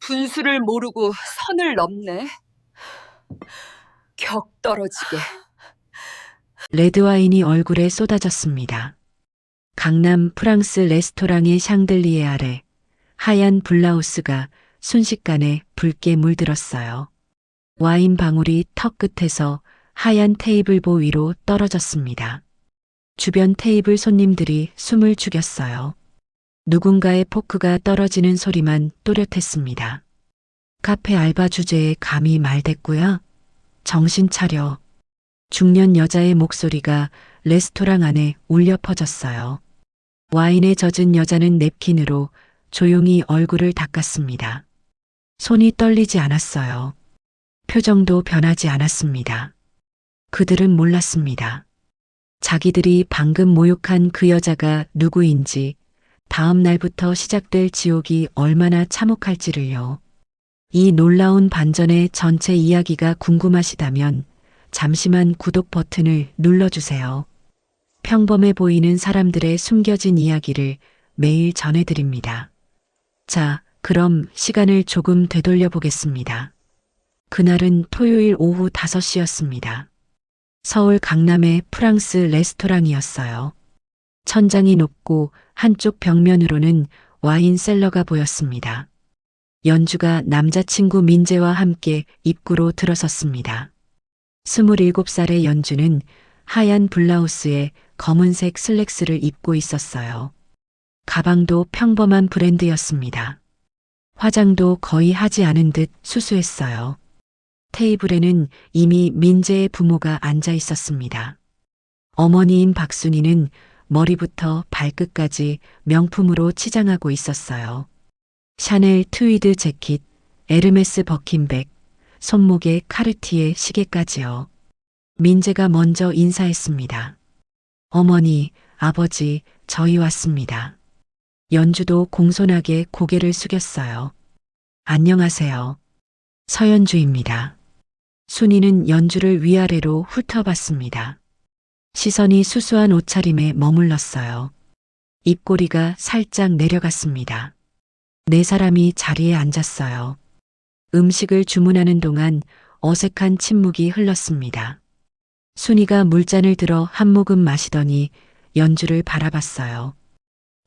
분수를 모르고 선을 넘네. 격 떨어지게. 레드와인이 얼굴에 쏟아졌습니다. 강남 프랑스 레스토랑의 샹들리에 아래 하얀 블라우스가 순식간에 붉게 물들었어요. 와인 방울이 턱 끝에서 하얀 테이블보 위로 떨어졌습니다. 주변 테이블 손님들이 숨을 죽였어요. 누군가의 포크가 떨어지는 소리만 또렷했습니다. 카페 알바 주제에 감히 말댔구야? 정신 차려. 중년 여자의 목소리가 레스토랑 안에 울려 퍼졌어요. 와인에 젖은 여자는 냅킨으로 조용히 얼굴을 닦았습니다. 손이 떨리지 않았어요. 표정도 변하지 않았습니다. 그들은 몰랐습니다. 자기들이 방금 모욕한 그 여자가 누구인지, 다음 날부터 시작될 지옥이 얼마나 참혹할지를요. 이 놀라운 반전의 전체 이야기가 궁금하시다면 잠시만 구독 버튼을 눌러주세요. 평범해 보이는 사람들의 숨겨진 이야기를 매일 전해드립니다. 자, 그럼 시간을 조금 되돌려 보겠습니다. 그날은 토요일 오후 5시였습니다. 서울 강남의 프랑스 레스토랑이었어요. 천장이 높고 한쪽 벽면으로는 와인 셀러가 보였습니다. 연주가 남자친구 민재와 함께 입구로 들어섰습니다. 27살의 연주는 하얀 블라우스에 검은색 슬랙스를 입고 있었어요. 가방도 평범한 브랜드였습니다. 화장도 거의 하지 않은 듯 수수했어요. 테이블에는 이미 민재의 부모가 앉아 있었습니다. 어머니인 박순희는 머리부터 발끝까지 명품으로 치장하고 있었어요. 샤넬 트위드 재킷, 에르메스 버킨백, 손목에 카르티에 시계까지요. 민재가 먼저 인사했습니다. 어머니, 아버지, 저희 왔습니다. 연주도 공손하게 고개를 숙였어요. 안녕하세요. 서연주입니다. 순이는 연주를 위아래로 훑어봤습니다. 시선이 수수한 옷차림에 머물렀어요. 입꼬리가 살짝 내려갔습니다. 네 사람이 자리에 앉았어요. 음식을 주문하는 동안 어색한 침묵이 흘렀습니다. 순이가 물잔을 들어 한 모금 마시더니 연주를 바라봤어요.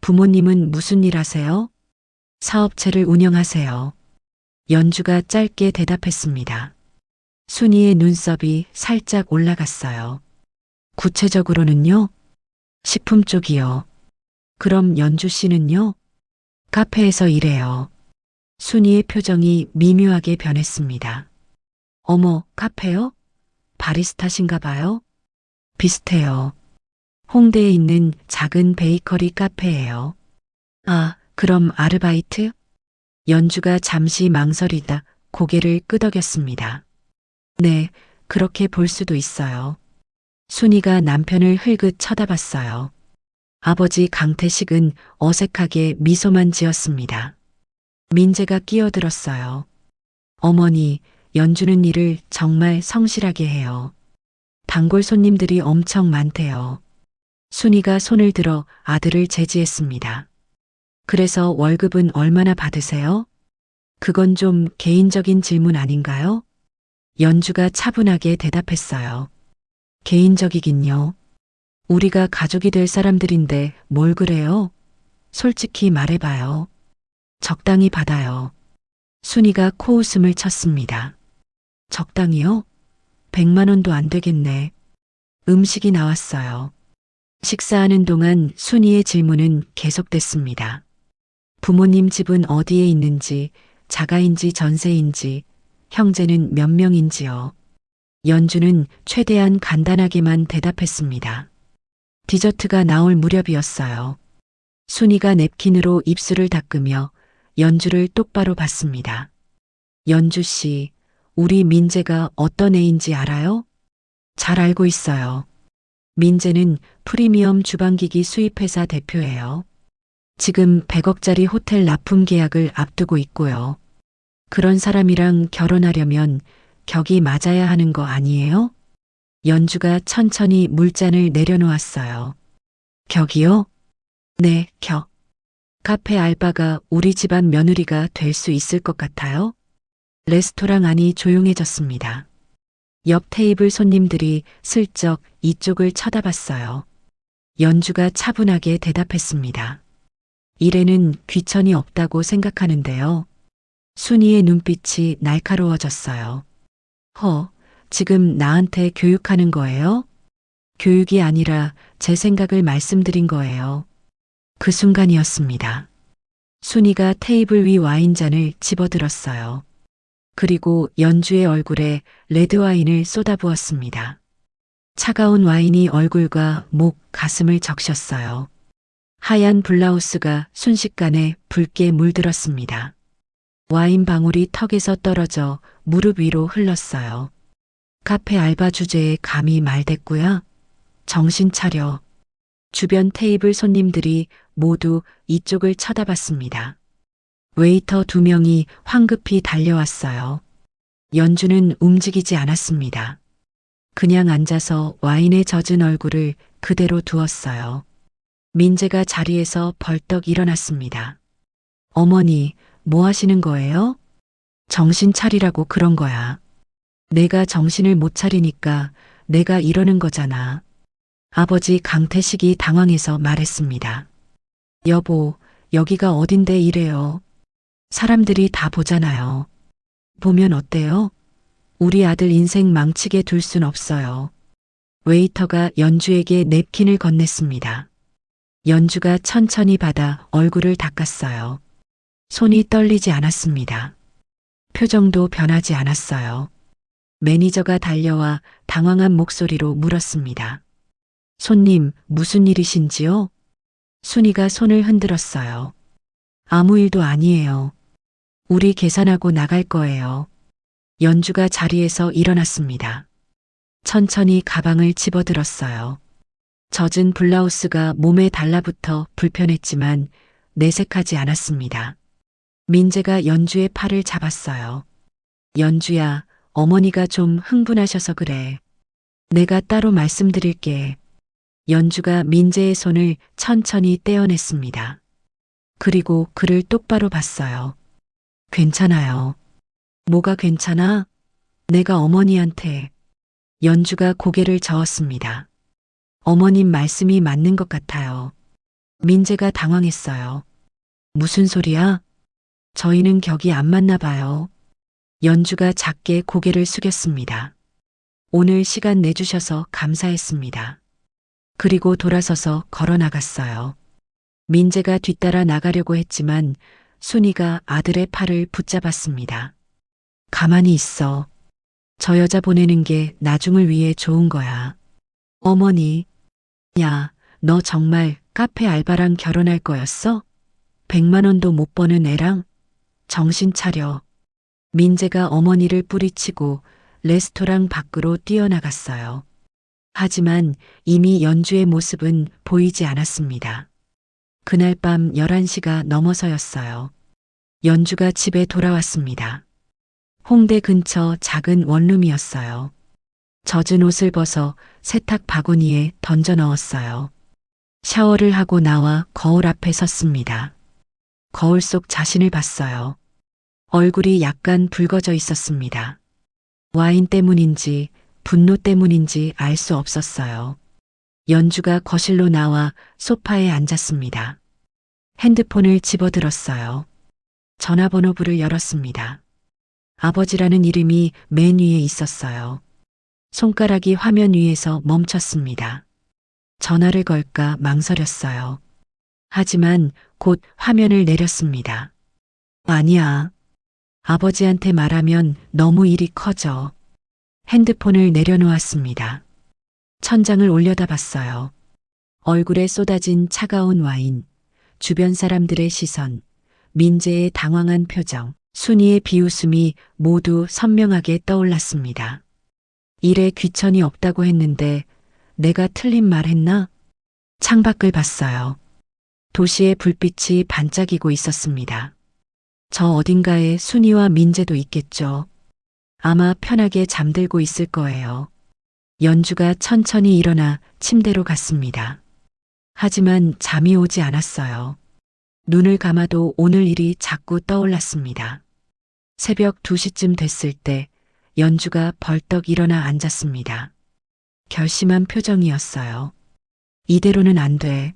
부모님은 무슨 일 하세요? 사업체를 운영하세요. 연주가 짧게 대답했습니다. 순이의 눈썹이 살짝 올라갔어요. 구체적으로는요? 식품 쪽이요. 그럼 연주 씨는요? 카페에서 일해요. 순이의 표정이 미묘하게 변했습니다. 어머, 카페요? 바리스타신가 봐요? 비슷해요. 홍대에 있는 작은 베이커리 카페예요. 아, 그럼 아르바이트? 연주가 잠시 망설이다 고개를 끄덕였습니다. 네, 그렇게 볼 수도 있어요. 순이가 남편을 흘긋 쳐다봤어요. 아버지 강태식은 어색하게 미소만 지었습니다. 민재가 끼어들었어요. 어머니, 연주는 일을 정말 성실하게 해요. 단골 손님들이 엄청 많대요. 순이가 손을 들어 아들을 제지했습니다. 그래서 월급은 얼마나 받으세요? 그건 좀 개인적인 질문 아닌가요? 연주가 차분하게 대답했어요. 개인적이긴요. 우리가 가족이 될 사람들인데 뭘 그래요? 솔직히 말해봐요. 적당히 받아요. 순이가 코웃음을 쳤습니다. 적당히요? 100만 원도 안 되겠네. 음식이 나왔어요. 식사하는 동안 순이의 질문은 계속됐습니다. 부모님 집은 어디에 있는지, 자가인지 전세인지, 형제는 몇 명인지요. 연주는 최대한 간단하게만 대답했습니다. 디저트가 나올 무렵이었어요. 순이가 냅킨으로 입술을 닦으며 연주를 똑바로 봤습니다. 연주 씨, 우리 민재가 어떤 애인지 알아요? 잘 알고 있어요. 민재는 프리미엄 주방기기 수입회사 대표예요. 지금 100억짜리 호텔 납품 계약을 앞두고 있고요. 그런 사람이랑 결혼하려면 격이 맞아야 하는 거 아니에요? 연주가 천천히 물잔을 내려놓았어요. 격이요? 네, 격. 카페 알바가 우리 집안 며느리가 될 수 있을 것 같아요? 레스토랑 안이 조용해졌습니다. 옆 테이블 손님들이 슬쩍 이쪽을 쳐다봤어요. 연주가 차분하게 대답했습니다. 일에는 귀천이 없다고 생각하는데요. 순이의 눈빛이 날카로워졌어요. 지금 나한테 교육하는 거예요? 교육이 아니라 제 생각을 말씀드린 거예요. 그 순간이었습니다. 순이가 테이블 위 와인잔을 집어들었어요. 그리고 연주의 얼굴에 레드와인을 쏟아부었습니다. 차가운 와인이 얼굴과 목, 가슴을 적셨어요. 하얀 블라우스가 순식간에 붉게 물들었습니다. 와인 방울이 턱에서 떨어져 무릎 위로 흘렀어요. 카페 알바 주제에 감히 말댔구야? 정신 차려. 주변 테이블 손님들이 모두 이쪽을 쳐다봤습니다. 웨이터 2명이 황급히 달려왔어요. 연주는 움직이지 않았습니다. 그냥 앉아서 와인에 젖은 얼굴을 그대로 두었어요. 민재가 자리에서 벌떡 일어났습니다. 어머니, 뭐 하시는 거예요? 정신 차리라고 그런 거야. 내가 정신을 못 차리니까 내가 이러는 거잖아. 아버지 강태식이 당황해서 말했습니다. 여보, 여기가 어딘데 이래요. 사람들이 다 보잖아요. 보면 어때요? 우리 아들 인생 망치게 둘 순 없어요. 웨이터가 연주에게 냅킨을 건넸습니다. 연주가 천천히 받아 얼굴을 닦았어요. 손이 떨리지 않았습니다. 표정도 변하지 않았어요. 매니저가 달려와 당황한 목소리로 물었습니다. 손님, 무슨 일이신지요? 순이가 손을 흔들었어요. 아무 일도 아니에요. 우리 계산하고 나갈 거예요. 연주가 자리에서 일어났습니다. 천천히 가방을 집어들었어요. 젖은 블라우스가 몸에 달라붙어 불편했지만 내색하지 않았습니다. 민재가 연주의 팔을 잡았어요. 연주야, 어머니가 좀 흥분하셔서 그래. 내가 따로 말씀드릴게. 연주가 민재의 손을 천천히 떼어냈습니다. 그리고 그를 똑바로 봤어요. 괜찮아요. 뭐가 괜찮아? 내가 어머니한테. 연주가 고개를 저었습니다. 어머님 말씀이 맞는 것 같아요. 민재가 당황했어요. 무슨 소리야? 저희는 격이 안 맞나 봐요. 연주가 작게 고개를 숙였습니다. 오늘 시간 내주셔서 감사했습니다. 그리고 돌아서서 걸어 나갔어요. 민재가 뒤따라 나가려고 했지만 순이가 아들의 팔을 붙잡았습니다. 가만히 있어. 저 여자 보내는 게 나중을 위해 좋은 거야. 어머니. 야, 너 정말 카페 알바랑 결혼할 거였어? 100만 원도 못 버는 애랑? 정신 차려. 민재가 어머니를 뿌리치고 레스토랑 밖으로 뛰어나갔어요. 하지만 이미 연주의 모습은 보이지 않았습니다. 그날 밤 11시가 넘어서였어요. 연주가 집에 돌아왔습니다. 홍대 근처 작은 원룸이었어요. 젖은 옷을 벗어 세탁 바구니에 던져 넣었어요. 샤워를 하고 나와 거울 앞에 섰습니다. 거울 속 자신을 봤어요. 얼굴이 약간 붉어져 있었습니다. 와인 때문인지 분노 때문인지 알 수 없었어요. 연주가 거실로 나와 소파에 앉았습니다. 핸드폰을 집어들었어요. 전화번호부를 열었습니다. 아버지라는 이름이 맨 위에 있었어요. 손가락이 화면 위에서 멈췄습니다. 전화를 걸까 망설였어요. 하지만 곧 화면을 내렸습니다. 아니야. 아버지한테 말하면 너무 일이 커져. 핸드폰을 내려놓았습니다. 천장을 올려다봤어요. 얼굴에 쏟아진 차가운 와인, 주변 사람들의 시선, 민재의 당황한 표정, 순이의 비웃음이 모두 선명하게 떠올랐습니다. 일에 귀천이 없다고 했는데 내가 틀린 말 했나? 창밖을 봤어요. 도시의 불빛이 반짝이고 있었습니다. 저 어딘가에 순이와 민재도 있겠죠. 아마 편하게 잠들고 있을 거예요. 연주가 천천히 일어나 침대로 갔습니다. 하지만 잠이 오지 않았어요. 눈을 감아도 오늘 일이 자꾸 떠올랐습니다. 새벽 2시쯤 됐을 때 연주가 벌떡 일어나 앉았습니다. 결심한 표정이었어요. 이대로는 안 돼.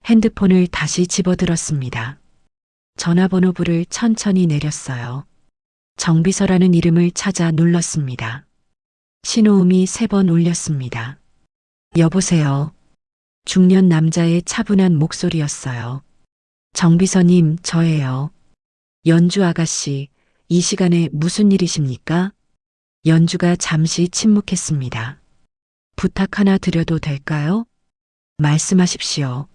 핸드폰을 다시 집어들었습니다. 전화번호부를 천천히 내렸어요. 정비서라는 이름을 찾아 눌렀습니다. 신호음이 3번 울렸습니다. 여보세요. 중년 남자의 차분한 목소리였어요. 정비서님, 저예요. 연주 아가씨, 이 시간에 무슨 일이십니까? 연주가 잠시 침묵했습니다. 부탁 하나 드려도 될까요? 말씀하십시오.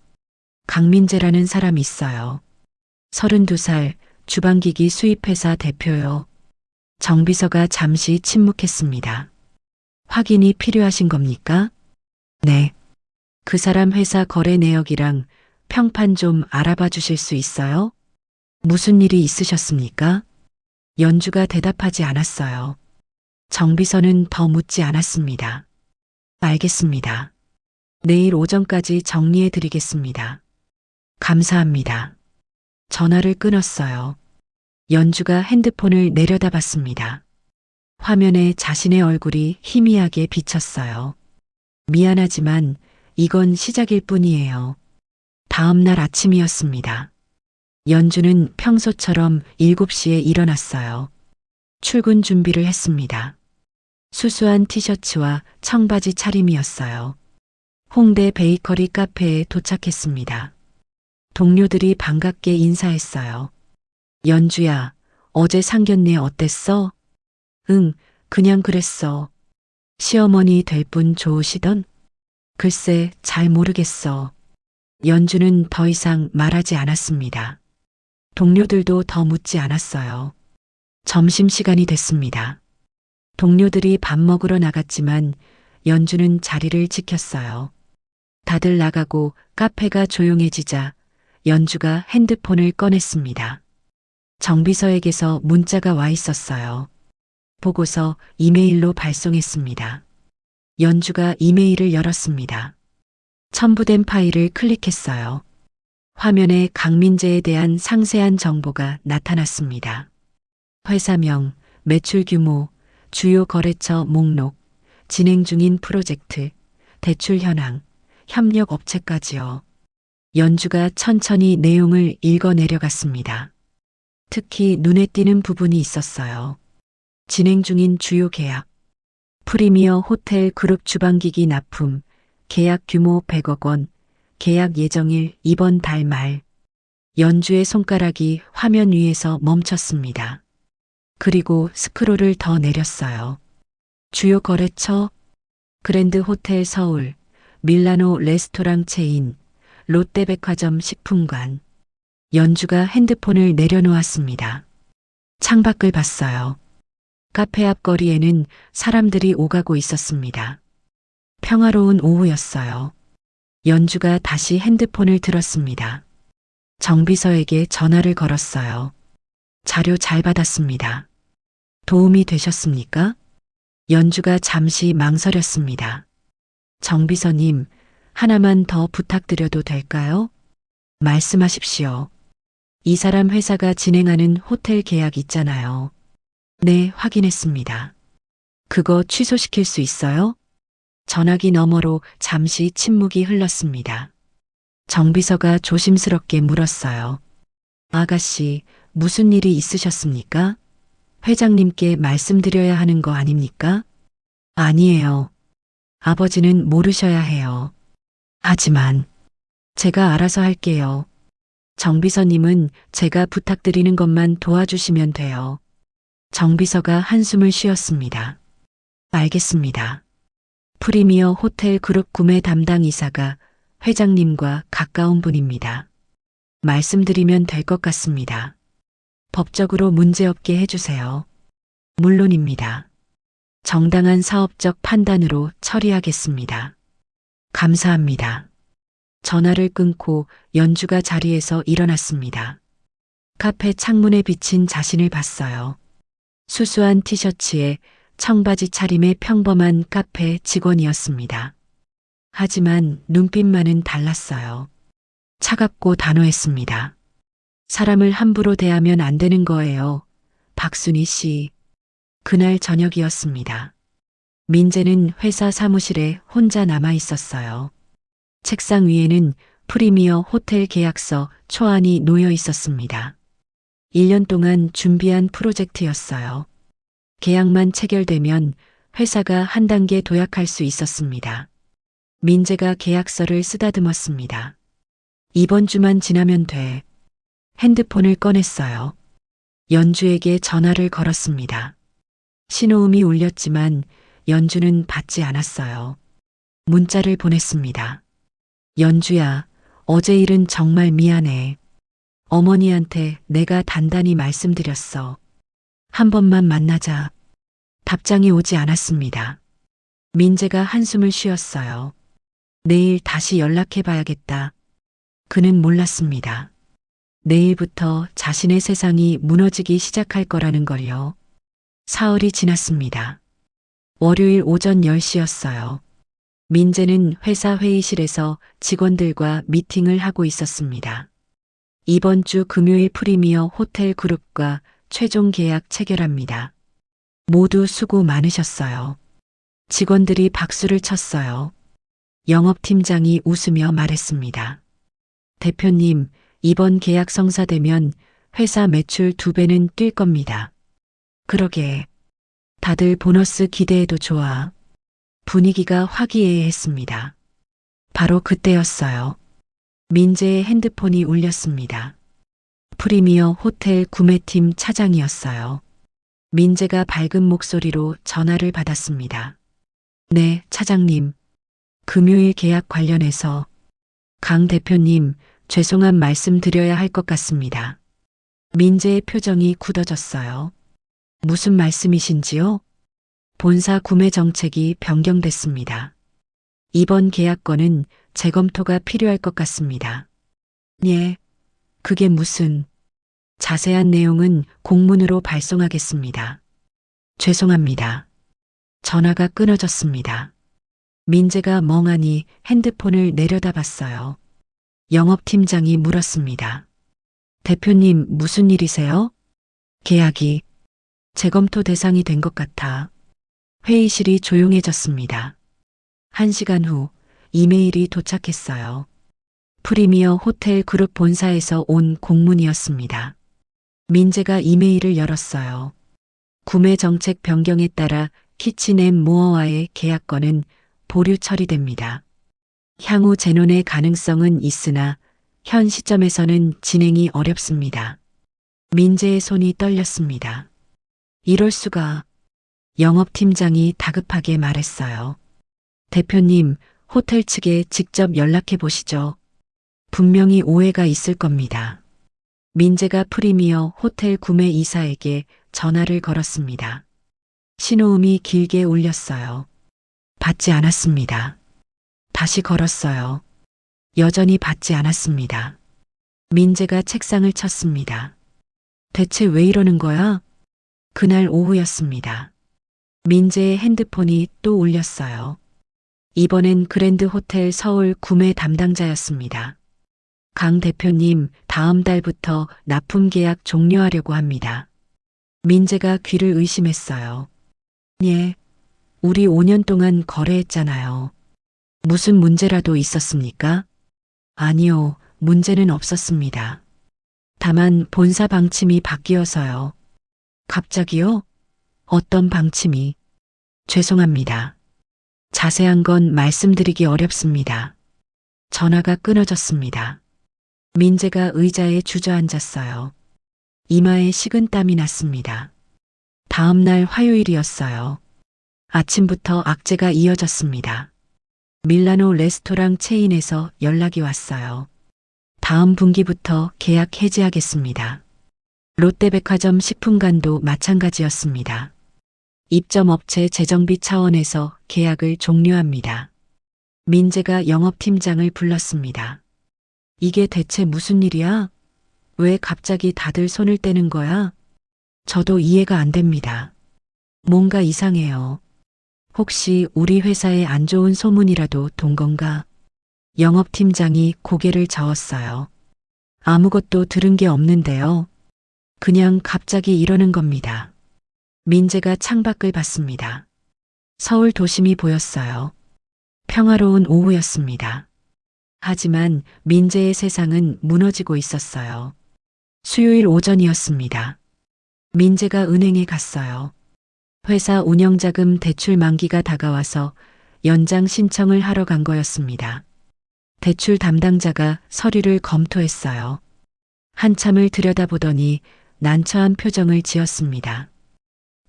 강민재라는 사람이 있어요. 32살, 주방기기 수입회사 대표요. 정비서가 잠시 침묵했습니다. 확인이 필요하신 겁니까? 네. 그 사람 회사 거래 내역이랑 평판 좀 알아봐 주실 수 있어요? 무슨 일이 있으셨습니까? 연주가 대답하지 않았어요. 정비서는 더 묻지 않았습니다. 알겠습니다. 내일 오전까지 정리해 드리겠습니다. 감사합니다. 전화를 끊었어요. 연주가 핸드폰을 내려다봤습니다. 화면에 자신의 얼굴이 희미하게 비쳤어요. 미안하지만 이건 시작일 뿐이에요. 다음 날 아침이었습니다. 연주는 평소처럼 7시에 일어났어요. 출근 준비를 했습니다. 수수한 티셔츠와 청바지 차림이었어요. 홍대 베이커리 카페에 도착했습니다. 동료들이 반갑게 인사했어요. 연주야, 어제 상견례 어땠어? 응, 그냥 그랬어. 시어머니 될 분 좋으시던? 글쎄, 잘 모르겠어. 연주는 더 이상 말하지 않았습니다. 동료들도 더 묻지 않았어요. 점심시간이 됐습니다. 동료들이 밥 먹으러 나갔지만 연주는 자리를 지켰어요. 다들 나가고 카페가 조용해지자 연주가 핸드폰을 꺼냈습니다. 정비서에게서 문자가 와 있었어요. 보고서 이메일로 발송했습니다. 연주가 이메일을 열었습니다. 첨부된 파일을 클릭했어요. 화면에 강민재에 대한 상세한 정보가 나타났습니다. 회사명, 매출 규모, 주요 거래처 목록, 진행 중인 프로젝트, 대출 현황, 협력 업체까지요. 연주가 천천히 내용을 읽어 내려갔습니다. 특히 눈에 띄는 부분이 있었어요. 진행 중인 주요 계약, 프리미어 호텔 그룹 주방기기 납품, 계약 규모 100억 원, 계약 예정일 이번 달 말. 연주의 손가락이 화면 위에서 멈췄습니다. 그리고 스크롤을 더 내렸어요. 주요 거래처, 그랜드 호텔 서울, 밀라노 레스토랑 체인, 롯데백화점 식품관. 연주가 핸드폰을 내려놓았습니다. 창밖을 봤어요. 카페 앞 거리에는 사람들이 오가고 있었습니다. 평화로운 오후였어요. 연주가 다시 핸드폰을 들었습니다. 정비서에게 전화를 걸었어요. 자료 잘 받았습니다. 도움이 되셨습니까? 연주가 잠시 망설였습니다. 정비서님, 하나만 더 부탁드려도 될까요? 말씀하십시오. 이 사람 회사가 진행하는 호텔 계약 있잖아요. 네, 확인했습니다. 그거 취소시킬 수 있어요? 전화기 너머로 잠시 침묵이 흘렀습니다. 정비서가 조심스럽게 물었어요. 아가씨, 무슨 일이 있으셨습니까? 회장님께 말씀드려야 하는 거 아닙니까? 아니에요. 아버지는 모르셔야 해요. 하지만 제가 알아서 할게요. 정비서님은 제가 부탁드리는 것만 도와주시면 돼요. 정비서가 한숨을 쉬었습니다. 알겠습니다. 프리미어 호텔 그룹 구매 담당 이사가 회장님과 가까운 분입니다. 말씀드리면 될 것 같습니다. 법적으로 문제없게 해주세요. 물론입니다. 정당한 사업적 판단으로 처리하겠습니다. 감사합니다. 전화를 끊고 연주가 자리에서 일어났습니다. 카페 창문에 비친 자신을 봤어요. 수수한 티셔츠에 청바지 차림의 평범한 카페 직원이었습니다. 하지만 눈빛만은 달랐어요. 차갑고 단호했습니다. 사람을 함부로 대하면 안 되는 거예요. 박순희 씨. 그날 저녁이었습니다. 민재는 회사 사무실에 혼자 남아 있었어요. 책상 위에는 프리미어 호텔 계약서 초안이 놓여 있었습니다. 1년 동안 준비한 프로젝트였어요. 계약만 체결되면 회사가 한 단계 도약할 수 있었습니다. 민재가 계약서를 쓰다듬었습니다. 이번 주만 지나면 돼. 핸드폰을 꺼냈어요. 연주에게 전화를 걸었습니다. 신호음이 울렸지만 연주는 받지 않았어요. 문자를 보냈습니다. 연주야, 어제 일은 정말 미안해. 어머니한테 내가 단단히 말씀드렸어. 한 번만 만나자. 답장이 오지 않았습니다. 민재가 한숨을 쉬었어요. 내일 다시 연락해 봐야겠다. 그는 몰랐습니다. 내일부터 자신의 세상이 무너지기 시작할 거라는 걸요. 사흘이 지났습니다. 월요일 오전 10시였어요. 민재는 회사 회의실에서 직원들과 미팅을 하고 있었습니다. 이번 주 금요일 프리미어 호텔 그룹과 최종 계약 체결합니다. 모두 수고 많으셨어요. 직원들이 박수를 쳤어요. 영업팀장이 웃으며 말했습니다. 대표님, 이번 계약 성사되면 회사 매출 2배는 뛸 겁니다. 그러게. 다들 보너스 기대해도 좋아. 분위기가 화기애애했습니다. 바로 그때였어요. 민재의 핸드폰이 울렸습니다. 프리미어 호텔 구매팀 차장이었어요. 민재가 밝은 목소리로 전화를 받았습니다. 네, 차장님. 금요일 계약 관련해서 강 대표님, 죄송한 말씀 드려야 할 것 같습니다. 민재의 표정이 굳어졌어요. 무슨 말씀이신지요? 본사 구매 정책이 변경됐습니다. 이번 계약건은 재검토가 필요할 것 같습니다. 예, 그게 무슨... 자세한 내용은 공문으로 발송하겠습니다. 죄송합니다. 전화가 끊어졌습니다. 민재가 멍하니 핸드폰을 내려다봤어요. 영업팀장이 물었습니다. 대표님, 무슨 일이세요? 계약이 재검토 대상이 된 것 같아. 회의실이 조용해졌습니다. 1시간 후 이메일이 도착했어요. 프리미어 호텔 그룹 본사에서 온 공문이었습니다. 민재가 이메일을 열었어요. 구매 정책 변경에 따라 키친앤 모어와의 계약건은 보류 처리됩니다. 향후 재논의 가능성은 있으나 현 시점에서는 진행이 어렵습니다. 민재의 손이 떨렸습니다. 이럴 수가. 영업팀장이 다급하게 말했어요. 대표님, 호텔 측에 직접 연락해 보시죠. 분명히 오해가 있을 겁니다. 민재가 프리미어 호텔 구매 이사에게 전화를 걸었습니다. 신호음이 길게 울렸어요. 받지 않았습니다. 다시 걸었어요. 여전히 받지 않았습니다. 민재가 책상을 쳤습니다. 대체 왜 이러는 거야? 그날 오후였습니다. 민재의 핸드폰이 또 울렸어요. 이번엔 그랜드 호텔 서울 구매 담당자였습니다. 강 대표님, 다음 달부터 납품 계약 종료하려고 합니다. 민재가 귀를 의심했어요. 예, 우리 5년 동안 거래했잖아요. 무슨 문제라도 있었습니까? 아니요, 문제는 없었습니다. 다만 본사 방침이 바뀌어서요. 갑자기요? 어떤 방침이? 죄송합니다. 자세한 건 말씀드리기 어렵습니다. 전화가 끊어졌습니다. 민재가 의자에 주저앉았어요. 이마에 식은땀이 났습니다. 다음 날 화요일이었어요. 아침부터 악재가 이어졌습니다. 밀라노 레스토랑 체인에서 연락이 왔어요. 다음 분기부터 계약 해지하겠습니다. 롯데백화점 식품관도 마찬가지였습니다. 입점업체 재정비 차원에서 계약을 종료합니다. 민재가 영업팀장을 불렀습니다. 이게 대체 무슨 일이야? 왜 갑자기 다들 손을 떼는 거야? 저도 이해가 안 됩니다. 뭔가 이상해요. 혹시 우리 회사에 안 좋은 소문이라도 돈 건가? 영업팀장이 고개를 저었어요. 아무것도 들은 게 없는데요. 그냥 갑자기 이러는 겁니다. 민재가 창밖을 봤습니다. 서울 도심이 보였어요. 평화로운 오후였습니다. 하지만 민재의 세상은 무너지고 있었어요. 수요일 오전이었습니다. 민재가 은행에 갔어요. 회사 운영자금 대출 만기가 다가와서 연장 신청을 하러 간 거였습니다. 대출 담당자가 서류를 검토했어요. 한참을 들여다보더니 난처한 표정을 지었습니다.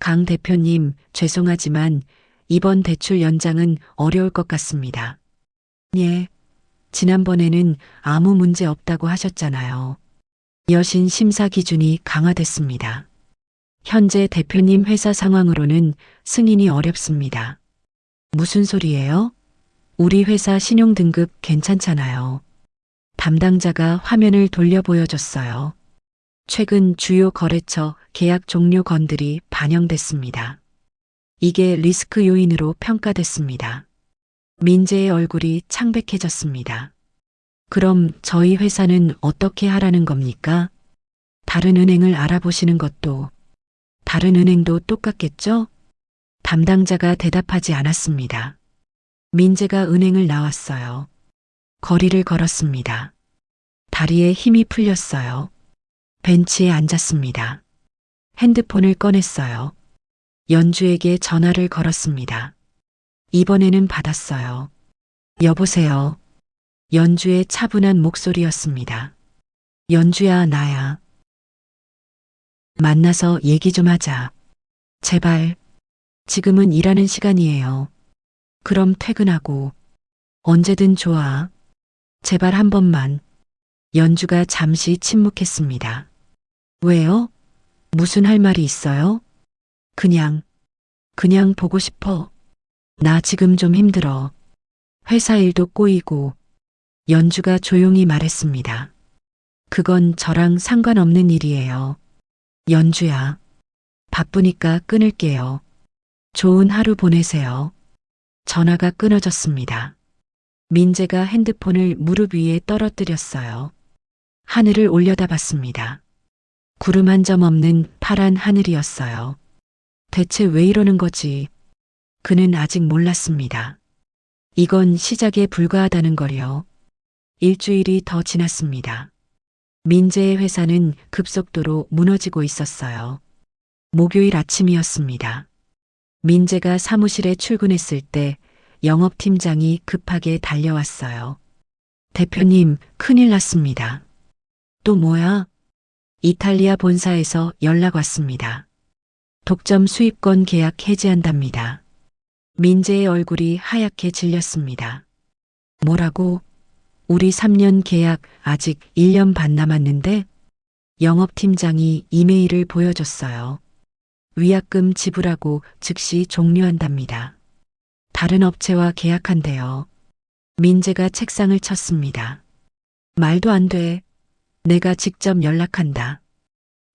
강 대표님, 죄송하지만 이번 대출 연장은 어려울 것 같습니다. 예, 지난번에는 아무 문제 없다고 하셨잖아요. 여신 심사 기준이 강화됐습니다. 현재 대표님 회사 상황으로는 승인이 어렵습니다. 무슨 소리예요? 우리 회사 신용 등급 괜찮잖아요. 담당자가 화면을 돌려 보여줬어요. 최근 주요 거래처 계약 종료 건들이 반영됐습니다. 이게 리스크 요인으로 평가됐습니다. 민재의 얼굴이 창백해졌습니다. 그럼 저희 회사는 어떻게 하라는 겁니까? 다른 은행을 알아보시는 것도 다른 은행도 똑같겠죠? 담당자가 대답하지 않았습니다. 민재가 은행을 나왔어요. 거리를 걸었습니다. 다리에 힘이 풀렸어요. 벤치에 앉았습니다. 핸드폰을 꺼냈어요. 연주에게 전화를 걸었습니다. 이번에는 받았어요. 여보세요. 연주의 차분한 목소리였습니다. 연주야, 나야. 만나서 얘기 좀 하자. 제발. 지금은 일하는 시간이에요. 그럼 퇴근하고. 언제든 좋아. 제발 한 번만. 연주가 잠시 침묵했습니다. 왜요? 무슨 할 말이 있어요? 그냥 보고 싶어. 나 지금 좀 힘들어. 회사 일도 꼬이고. 연주가 조용히 말했습니다. 그건 저랑 상관없는 일이에요. 연주야. 바쁘니까 끊을게요. 좋은 하루 보내세요. 전화가 끊어졌습니다. 민재가 핸드폰을 무릎 위에 떨어뜨렸어요. 하늘을 올려다봤습니다. 구름 한 점 없는 파란 하늘이었어요. 대체 왜 이러는 거지? 그는 아직 몰랐습니다. 이건 시작에 불과하다는 걸요. 일주일이 더 지났습니다. 민재의 회사는 급속도로 무너지고 있었어요. 목요일 아침이었습니다. 민재가 사무실에 출근했을 때 영업팀장이 급하게 달려왔어요. 대표님, 큰일 났습니다. 또 뭐야? 이탈리아 본사에서 연락 왔습니다. 독점 수입권 계약 해지한답니다. 민재의 얼굴이 하얗게 질렸습니다. 뭐라고? 우리 3년 계약 아직 1년 반 남았는데? 영업팀장이 이메일을 보여줬어요. 위약금 지불하고 즉시 종료한답니다. 다른 업체와 계약한대요. 민재가 책상을 쳤습니다. 말도 안 돼. 내가 직접 연락한다.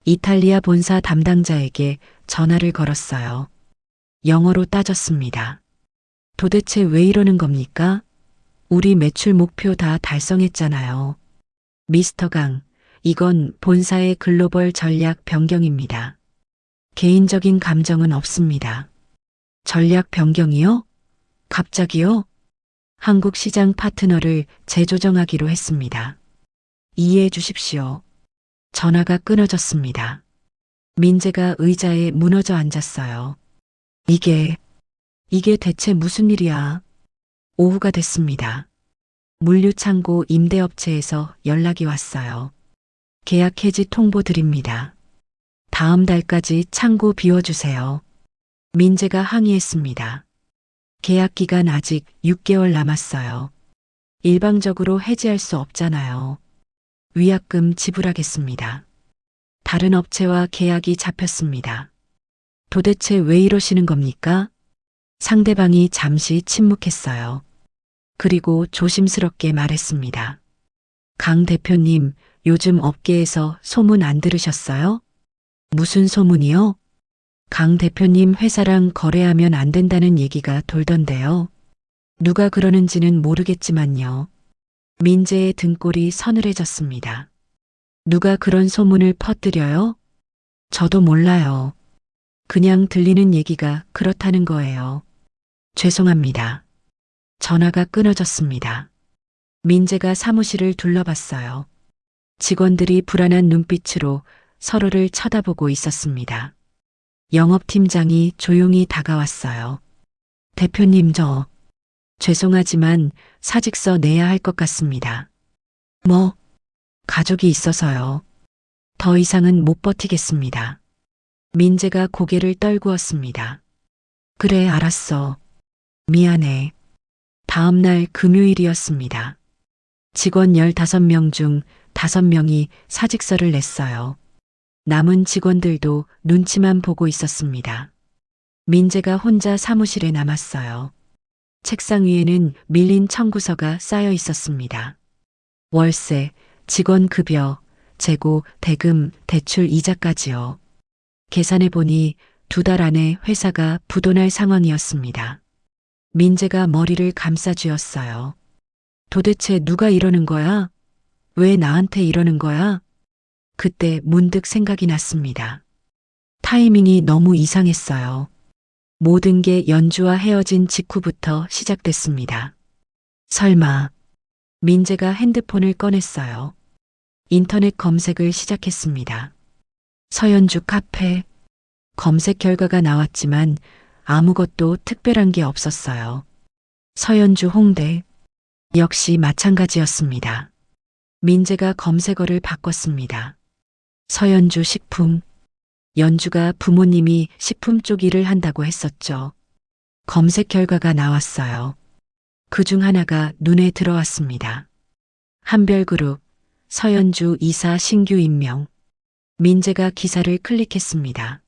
이탈리아 본사 담당자에게 전화를 걸었어요. 영어로 따졌습니다. 도대체 왜 이러는 겁니까? 우리 매출 목표 다 달성했잖아요. 미스터 강, 이건 본사의 글로벌 전략 변경입니다. 개인적인 감정은 없습니다. 전략 변경이요? 갑자기요? 한국 시장 파트너를 재조정하기로 했습니다. 이해해 주십시오. 전화가 끊어졌습니다. 민재가 의자에 무너져 앉았어요. 이게 대체 무슨 일이야? 오후가 됐습니다. 물류창고 임대업체에서 연락이 왔어요. 계약 해지 통보 드립니다. 다음 달까지 창고 비워주세요. 민재가 항의했습니다. 계약 기간 아직 6개월 남았어요. 일방적으로 해지할 수 없잖아요. 위약금 지불하겠습니다. 다른 업체와 계약이 잡혔습니다. 도대체 왜 이러시는 겁니까? 상대방이 잠시 침묵했어요. 그리고 조심스럽게 말했습니다. 강 대표님, 요즘 업계에서 소문 안 들으셨어요? 무슨 소문이요? 강 대표님 회사랑 거래하면 안 된다는 얘기가 돌던데요. 누가 그러는지는 모르겠지만요. 민재의 등골이 서늘해졌습니다. 누가 그런 소문을 퍼뜨려요? 저도 몰라요. 그냥 들리는 얘기가 그렇다는 거예요. 죄송합니다. 전화가 끊어졌습니다. 민재가 사무실을 둘러봤어요. 직원들이 불안한 눈빛으로 서로를 쳐다보고 있었습니다. 영업팀장이 조용히 다가왔어요. 대표님 죄송하지만 사직서 내야 할 것 같습니다. 뭐, 가족이 있어서요. 더 이상은 못 버티겠습니다. 민재가 고개를 떨구었습니다. 그래, 알았어. 미안해. 다음 날 금요일이었습니다. 직원 15명 중 5명이 사직서를 냈어요. 남은 직원들도 눈치만 보고 있었습니다. 민재가 혼자 사무실에 남았어요. 책상 위에는 밀린 청구서가 쌓여 있었습니다. 월세, 직원 급여, 재고, 대금, 대출 이자까지요. 계산해 보니 2달 안에 회사가 부도날 상황이었습니다. 민재가 머리를 감싸쥐었어요. 도대체 누가 이러는 거야? 왜 나한테 이러는 거야? 그때 문득 생각이 났습니다. 타이밍이 너무 이상했어요. 모든 게 연주와 헤어진 직후부터 시작됐습니다. 설마, 민재가 핸드폰을 꺼냈어요. 인터넷 검색을 시작했습니다. 서연주 카페, 검색 결과가 나왔지만 아무것도 특별한 게 없었어요. 서연주 홍대, 역시 마찬가지였습니다. 민재가 검색어를 바꿨습니다. 서연주 식품, 연주가 부모님이 식품 쪽 일을 한다고 했었죠. 검색 결과가 나왔어요. 그중 하나가 눈에 들어왔습니다. 한별그룹, 서연주 이사 신규 임명. 민재가 기사를 클릭했습니다.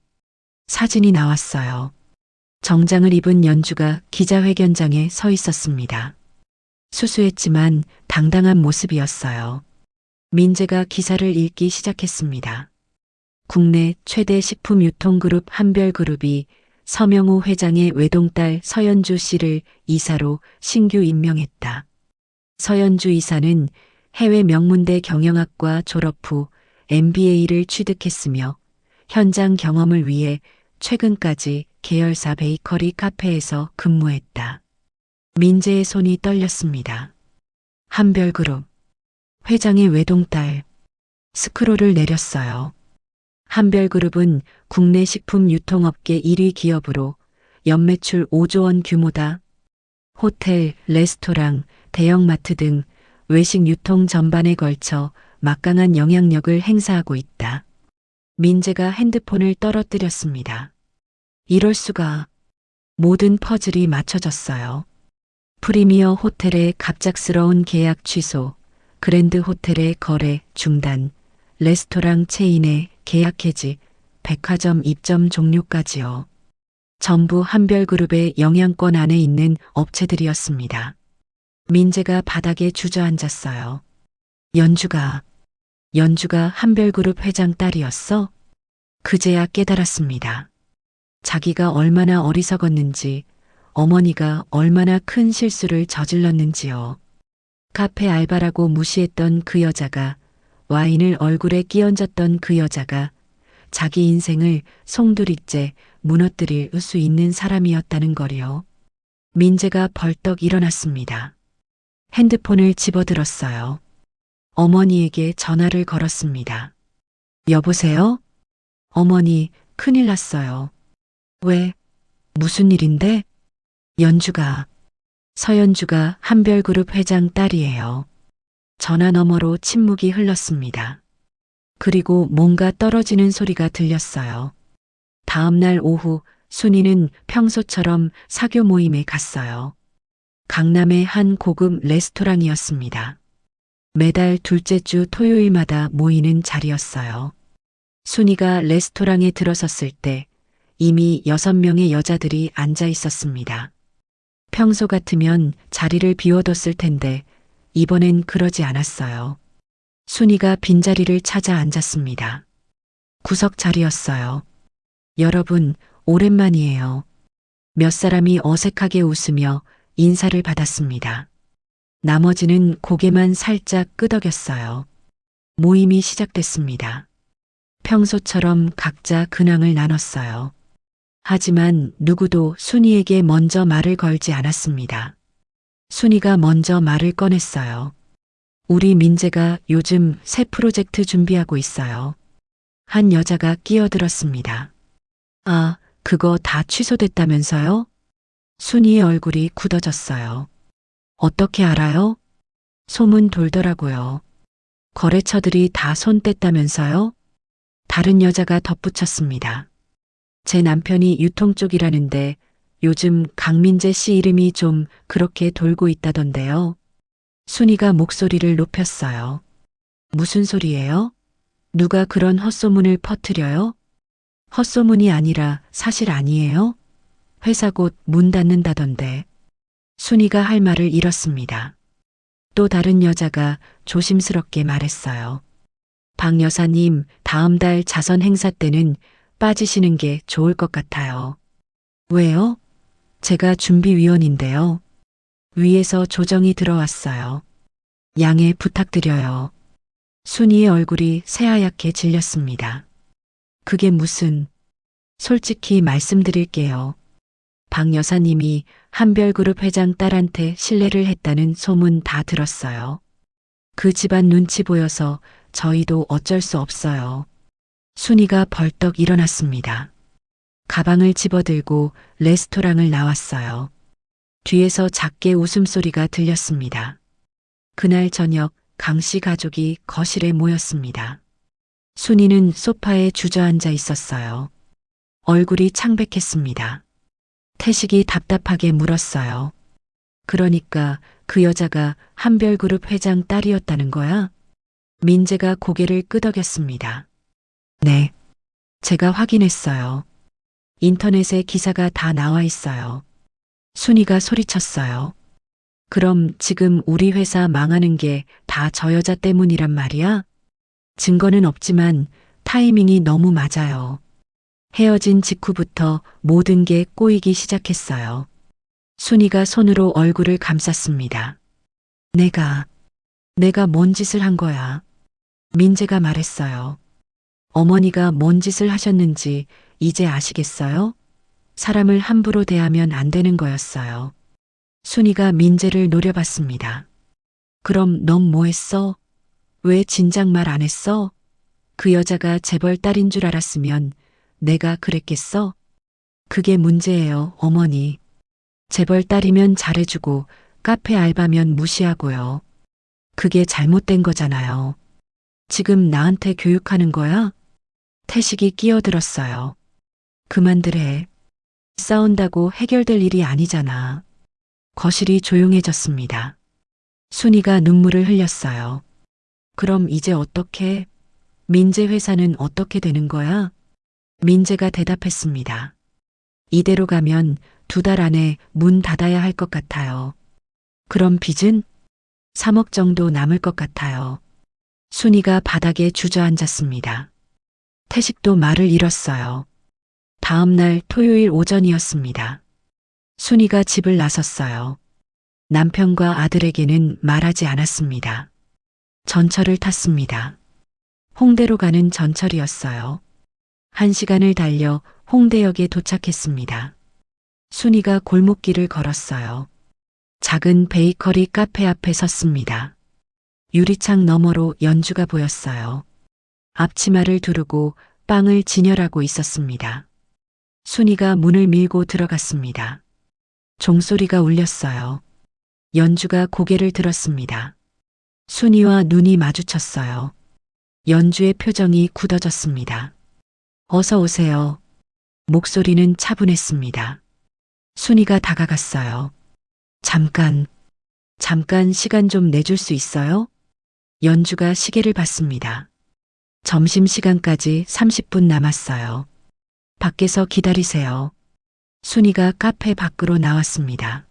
사진이 나왔어요. 정장을 입은 연주가 기자회견장에 서 있었습니다. 수수했지만 당당한 모습이었어요. 민재가 기사를 읽기 시작했습니다. 국내 최대 식품 유통그룹 한별그룹이 서명우 회장의 외동딸 서연주 씨를 이사로 신규 임명했다. 서연주 이사는 해외 명문대 경영학과 졸업 후 MBA를 취득했으며 현장 경험을 위해 최근까지 계열사 베이커리 카페에서 근무했다. 민재의 손이 떨렸습니다. 한별그룹, 회장의 외동딸, 스크롤을 내렸어요. 한별그룹은 국내 식품 유통업계 1위 기업으로 연매출 5조 원 규모다. 호텔, 레스토랑, 대형마트 등 외식 유통 전반에 걸쳐 막강한 영향력을 행사하고 있다. 민재가 핸드폰을 떨어뜨렸습니다. 이럴 수가. 모든 퍼즐이 맞춰졌어요. 프리미어 호텔의 갑작스러운 계약 취소, 그랜드 호텔의 거래 중단, 레스토랑 체인의 계약 해지, 백화점 입점 종료까지요. 전부 한별그룹의 영향권 안에 있는 업체들이었습니다. 민재가 바닥에 주저앉았어요. 연주가 한별그룹 회장 딸이었어? 그제야 깨달았습니다. 자기가 얼마나 어리석었는지, 어머니가 얼마나 큰 실수를 저질렀는지요. 카페 알바라고 무시했던 그 여자가, 와인을 얼굴에 끼얹었던 그 여자가 자기 인생을 송두리째 무너뜨릴 수 있는 사람이었다는 거리요. 민재가 벌떡 일어났습니다. 핸드폰을 집어들었어요. 어머니에게 전화를 걸었습니다. 여보세요? 어머니, 큰일 났어요. 왜? 무슨 일인데? 서연주가 한별그룹 회장 딸이에요. 전화 너머로 침묵이 흘렀습니다. 그리고 뭔가 떨어지는 소리가 들렸어요. 다음 날 오후 순이는 평소처럼 사교 모임에 갔어요. 강남의 한 고급 레스토랑이었습니다. 매달 둘째 주 토요일마다 모이는 자리였어요. 순이가 레스토랑에 들어섰을 때 이미 6명의 여자들이 앉아 있었습니다. 평소 같으면 자리를 비워뒀을 텐데 이번엔 그러지 않았어요. 순이가 빈자리를 찾아 앉았습니다. 구석 자리였어요. 여러분, 오랜만이에요. 몇 사람이 어색하게 웃으며 인사를 받았습니다. 나머지는 고개만 살짝 끄덕였어요. 모임이 시작됐습니다. 평소처럼 각자 근황을 나눴어요. 하지만 누구도 순이에게 먼저 말을 걸지 않았습니다. 순이가 먼저 말을 꺼냈어요. 우리 민재가 요즘 새 프로젝트 준비하고 있어요. 한 여자가 끼어들었습니다. 아, 그거 다 취소됐다면서요? 순이의 얼굴이 굳어졌어요. 어떻게 알아요? 소문 돌더라고요. 거래처들이 다 손 뗐다면서요? 다른 여자가 덧붙였습니다. 제 남편이 유통 쪽이라는데 요즘 강민재 씨 이름이 좀 그렇게 돌고 있다던데요. 순이가 목소리를 높였어요. 무슨 소리예요? 누가 그런 헛소문을 퍼뜨려요? 헛소문이 아니라 사실 아니에요? 회사 곧 문 닫는다던데. 순이가 할 말을 잃었습니다. 또 다른 여자가 조심스럽게 말했어요. 박 여사님, 다음 달 자선 행사 때는 빠지시는 게 좋을 것 같아요. 왜요? 제가 준비위원인데요. 위에서 조정이 들어왔어요. 양해 부탁드려요. 순이의 얼굴이 새하얗게 질렸습니다. 그게 무슨... 솔직히 말씀드릴게요. 박 여사님이 한별그룹 회장 딸한테 실례를 했다는 소문 다 들었어요. 그 집안 눈치 보여서 저희도 어쩔 수 없어요. 순이가 벌떡 일어났습니다. 가방을 집어들고 레스토랑을 나왔어요. 뒤에서 작게 웃음소리가 들렸습니다. 그날 저녁 강씨 가족이 거실에 모였습니다. 순이는 소파에 주저앉아 있었어요. 얼굴이 창백했습니다. 태식이 답답하게 물었어요. 그러니까 그 여자가 한별그룹 회장 딸이었다는 거야? 민재가 고개를 끄덕였습니다. 네. 제가 확인했어요. 인터넷에 기사가 다 나와 있어요. 순이가 소리쳤어요. 그럼 지금 우리 회사 망하는 게 다 저 여자 때문이란 말이야? 증거는 없지만 타이밍이 너무 맞아요. 헤어진 직후부터 모든 게 꼬이기 시작했어요. 순이가 손으로 얼굴을 감쌌습니다. 내가 뭔 짓을 한 거야? 민재가 말했어요. 어머니가 뭔 짓을 하셨는지 이제 아시겠어요? 사람을 함부로 대하면 안 되는 거였어요. 순이가 민재를 노려봤습니다. 그럼 넌 뭐 했어? 왜 진작 말 안 했어? 그 여자가 재벌 딸인 줄 알았으면 내가 그랬겠어? 그게 문제예요, 어머니. 재벌 딸이면 잘해주고 카페 알바면 무시하고요. 그게 잘못된 거잖아요. 지금 나한테 교육하는 거야? 태식이 끼어들었어요. 그만들 해. 싸운다고 해결될 일이 아니잖아. 거실이 조용해졌습니다. 순이가 눈물을 흘렸어요. 그럼 이제 어떻게? 민재 회사는 어떻게 되는 거야? 민재가 대답했습니다. 이대로 가면 2달 안에 문 닫아야 할 것 같아요. 그럼 빚은? 3억 정도 남을 것 같아요. 순이가 바닥에 주저앉았습니다. 태식도 말을 잃었어요. 다음 날 토요일 오전이었습니다. 순이가 집을 나섰어요. 남편과 아들에게는 말하지 않았습니다. 전철을 탔습니다. 홍대로 가는 전철이었어요. 1시간을 달려 홍대역에 도착했습니다. 순이가 골목길을 걸었어요. 작은 베이커리 카페 앞에 섰습니다. 유리창 너머로 연주가 보였어요. 앞치마를 두르고 빵을 진열하고 있었습니다. 순이가 문을 밀고 들어갔습니다. 종소리가 울렸어요. 연주가 고개를 들었습니다. 순이와 눈이 마주쳤어요. 연주의 표정이 굳어졌습니다. 어서 오세요. 목소리는 차분했습니다. 순이가 다가갔어요. 잠깐 시간 좀 내줄 수 있어요? 연주가 시계를 봤습니다. 점심시간까지 30분 남았어요. 밖에서 기다리세요. 순이가 카페 밖으로 나왔습니다.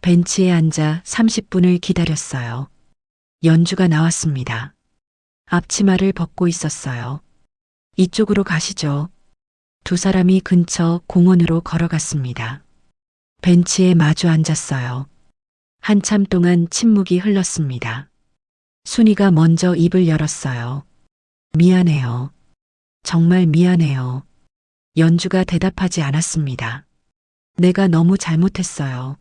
벤치에 앉아 30분을 기다렸어요. 연주가 나왔습니다. 앞치마를 벗고 있었어요. 이쪽으로 가시죠. 두 사람이 근처 공원으로 걸어갔습니다. 벤치에 마주 앉았어요. 한참 동안 침묵이 흘렀습니다. 순이가 먼저 입을 열었어요. 미안해요. 정말 미안해요. 연주가 대답하지 않았습니다. 내가 너무 잘못했어요.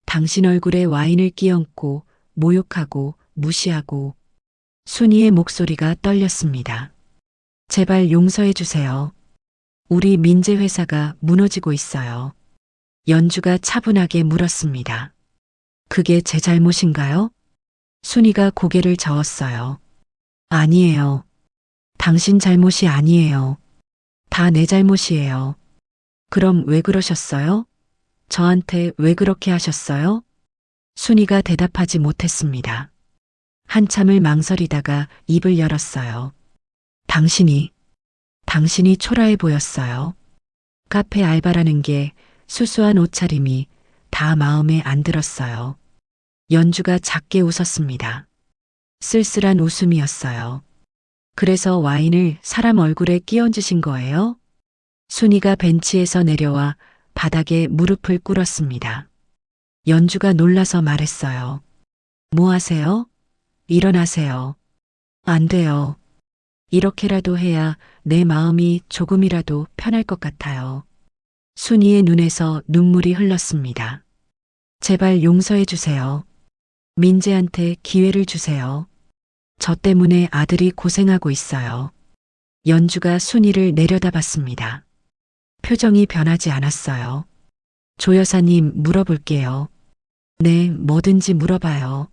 당신 얼굴에 와인을 끼얹고 모욕하고 무시하고. 순이의 목소리가 떨렸습니다. 제발 용서해 주세요. 우리 민재 회사가 무너지고 있어요. 연주가 차분하게 물었습니다. 그게 제 잘못인가요? 순이가 고개를 저었어요. 아니에요. 당신 잘못이 아니에요. 다 내 잘못이에요. 그럼 왜 그러셨어요? 저한테 왜 그렇게 하셨어요? 순이가 대답하지 못했습니다. 한참을 망설이다가 입을 열었어요. 당신이 초라해 보였어요. 카페 알바라는 게 수수한 옷차림이 다 마음에 안 들었어요. 연주가 작게 웃었습니다. 쓸쓸한 웃음이었어요. 그래서 와인을 사람 얼굴에 끼얹으신 거예요? 순이가 벤치에서 내려와 바닥에 무릎을 꿇었습니다. 연주가 놀라서 말했어요. 뭐 하세요? 일어나세요. 안 돼요. 이렇게라도 해야 내 마음이 조금이라도 편할 것 같아요. 순이의 눈에서 눈물이 흘렀습니다. 제발 용서해 주세요. 민재한테 기회를 주세요. 저 때문에 아들이 고생하고 있어요. 연주가 순이를 내려다봤습니다. 표정이 변하지 않았어요. 조 여사님 물어볼게요. 네, 뭐든지 물어봐요.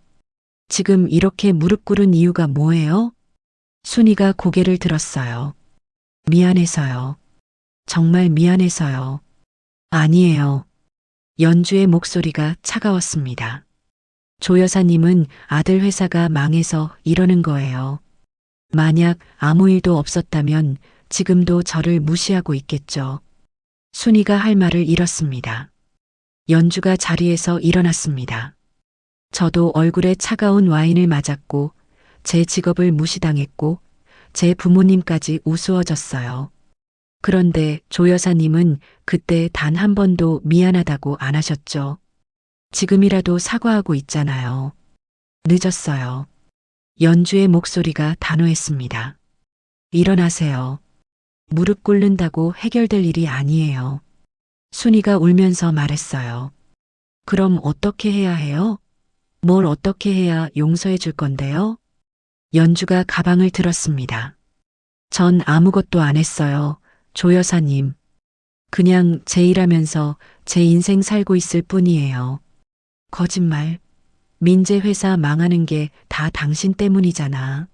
지금 이렇게 무릎 꿇은 이유가 뭐예요? 순이가 고개를 들었어요. 미안해서요. 정말 미안해서요. 아니에요. 연주의 목소리가 차가웠습니다. 조 여사님은 아들 회사가 망해서 이러는 거예요. 만약 아무 일도 없었다면 지금도 저를 무시하고 있겠죠. 순이가 할 말을 잃었습니다. 연주가 자리에서 일어났습니다. 저도 얼굴에 차가운 와인을 맞았고 제 직업을 무시당했고 제 부모님까지 우스워졌어요. 그런데 조 여사님은 그때 단 한 번도 미안하다고 안 하셨죠. 지금이라도 사과하고 있잖아요. 늦었어요. 연주의 목소리가 단호했습니다. 일어나세요. 무릎 꿇는다고 해결될 일이 아니에요. 순이가 울면서 말했어요. 그럼 어떻게 해야 해요? 뭘 어떻게 해야 용서해 줄 건데요? 연주가 가방을 들었습니다. 전 아무것도 안 했어요. 조 여사님. 그냥 제 일하면서 제 인생 살고 있을 뿐이에요. 거짓말. 민재 회사 망하는 게 다 당신 때문이잖아.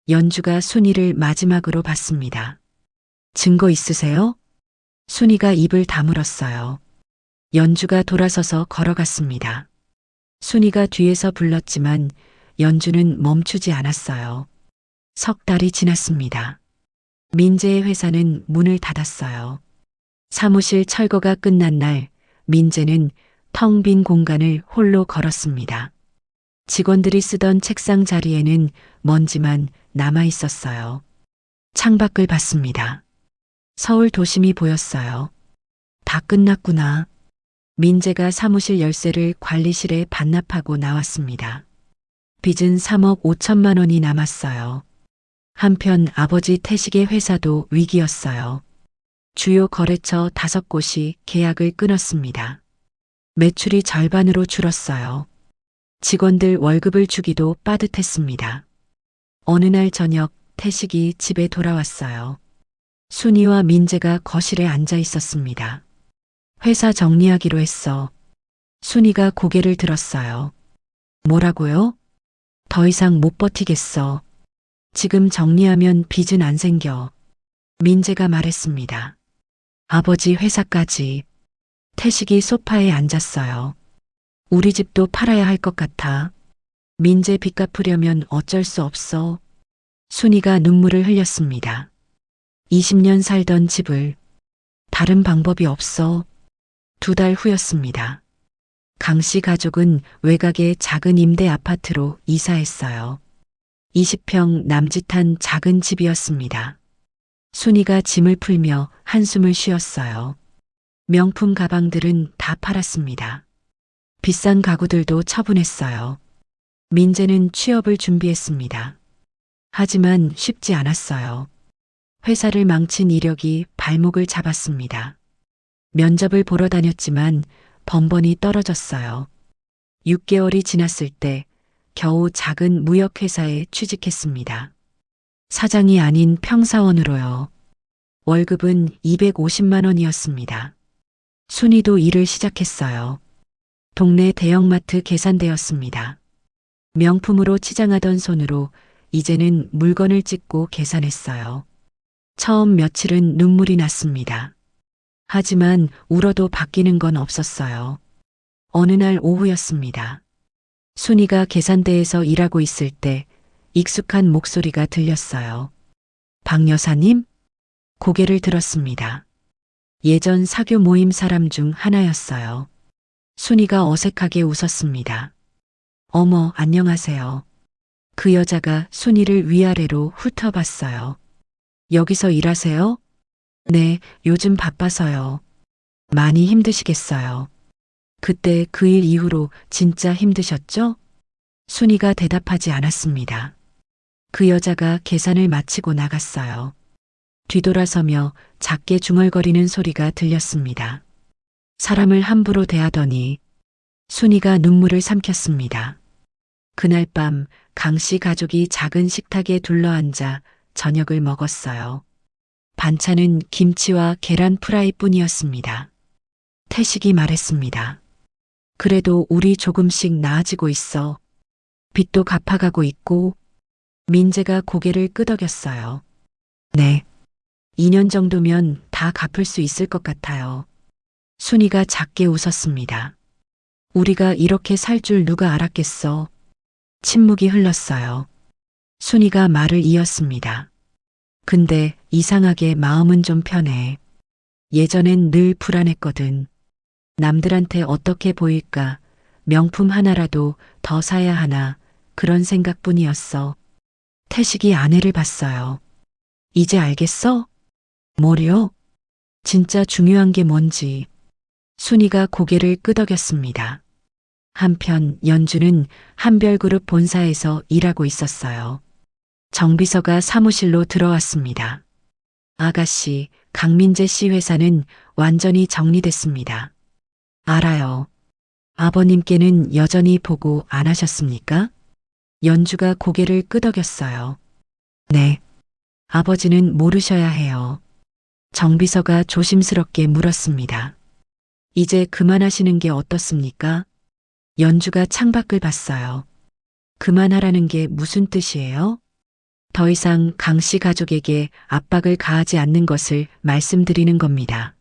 연주가 순이를 마지막으로 봤습니다. 증거 있으세요? 순이가 입을 다물었어요. 연주가 돌아서서 걸어갔습니다. 순이가 뒤에서 불렀지만 연주는 멈추지 않았어요. 석 달이 지났습니다. 민재의 회사는 문을 닫았어요. 사무실 철거가 끝난 날 민재는 텅 빈 공간을 홀로 걸었습니다. 직원들이 쓰던 책상 자리에는 먼지만 남아 있었어요. 창밖을 봤습니다. 서울 도심이 보였어요. 다 끝났구나. 민재가 사무실 열쇠를 관리실에 반납하고 나왔습니다. 빚은 3억 5천만 원이 남았어요. 한편 아버지 태식의 회사도 위기였어요. 주요 거래처 5곳이 계약을 끊었습니다. 매출이 절반으로 줄었어요. 직원들 월급을 주기도 빠듯했습니다. 어느 날 저녁 태식이 집에 돌아왔어요. 순이와 민재가 거실에 앉아 있었습니다. 회사 정리하기로 했어. 순이가 고개를 들었어요. 뭐라고요? 더 이상 못 버티겠어. 지금 정리하면 빚은 안 생겨. 민재가 말했습니다. 아버지 회사까지. 태식이 소파에 앉았어요. 우리 집도 팔아야 할 것 같아. 민재 빚 갚으려면 어쩔 수 없어. 순이가 눈물을 흘렸습니다. 20년 살던 집을. 다른 방법이 없어. 2달 후였습니다. 강 씨 가족은 외곽의 작은 임대 아파트로 이사했어요. 20평 남짓한 작은 집이었습니다. 순이가 짐을 풀며 한숨을 쉬었어요. 명품 가방들은 다 팔았습니다. 비싼 가구들도 처분했어요. 민재는 취업을 준비했습니다. 하지만 쉽지 않았어요. 회사를 망친 이력이 발목을 잡았습니다. 면접을 보러 다녔지만 번번이 떨어졌어요. 6개월이 지났을 때 겨우 작은 무역회사에 취직했습니다. 사장이 아닌 평사원으로요. 월급은 250만 원이었습니다. 순이도 일을 시작했어요. 동네 대형마트 계산대였습니다. 명품으로 치장하던 손으로 이제는 물건을 찍고 계산했어요. 처음 며칠은 눈물이 났습니다. 하지만 울어도 바뀌는 건 없었어요. 어느 날 오후였습니다. 순이가 계산대에서 일하고 있을 때 익숙한 목소리가 들렸어요. 박 여사님? 고개를 들었습니다. 예전 사교 모임 사람 중 하나였어요. 순이가 어색하게 웃었습니다. 어머, 안녕하세요. 그 여자가 순이를 위아래로 훑어봤어요. 여기서 일하세요? 네, 요즘 바빠서요. 많이 힘드시겠어요. 그때 그 일 이후로 진짜 힘드셨죠? 순이가 대답하지 않았습니다. 그 여자가 계산을 마치고 나갔어요. 뒤돌아서며 작게 중얼거리는 소리가 들렸습니다. 사람을 함부로 대하더니. 순이가 눈물을 삼켰습니다. 그날 밤 강 씨 가족이 작은 식탁에 둘러앉아 저녁을 먹었어요. 반찬은 김치와 계란 프라이뿐이었습니다. 태식이 말했습니다. 그래도 우리 조금씩 나아지고 있어. 빚도 갚아가고 있고. 민재가 고개를 끄덕였어요. 네. 2년 정도면 다 갚을 수 있을 것 같아요. 순이가 작게 웃었습니다. 우리가 이렇게 살 줄 누가 알았겠어. 침묵이 흘렀어요. 순이가 말을 이었습니다. 근데 이상하게 마음은 좀 편해. 예전엔 늘 불안했거든. 남들한테 어떻게 보일까, 명품 하나라도 더 사야 하나, 그런 생각뿐이었어. 태식이 아내를 봤어요. 이제 알겠어? 뭐요? 진짜 중요한 게 뭔지. 순이가 고개를 끄덕였습니다. 한편 연주는 한별그룹 본사에서 일하고 있었어요. 정비서가 사무실로 들어왔습니다. 아가씨, 강민재 씨 회사는 완전히 정리됐습니다. 알아요. 아버님께는 여전히 보고 안 하셨습니까? 연주가 고개를 끄덕였어요. 네. 아버지는 모르셔야 해요. 정비서가 조심스럽게 물었습니다. 이제 그만하시는 게 어떻습니까? 연주가 창밖을 봤어요. 그만하라는 게 무슨 뜻이에요? 더 이상 강 씨 가족에게 압박을 가하지 않는 것을 말씀드리는 겁니다.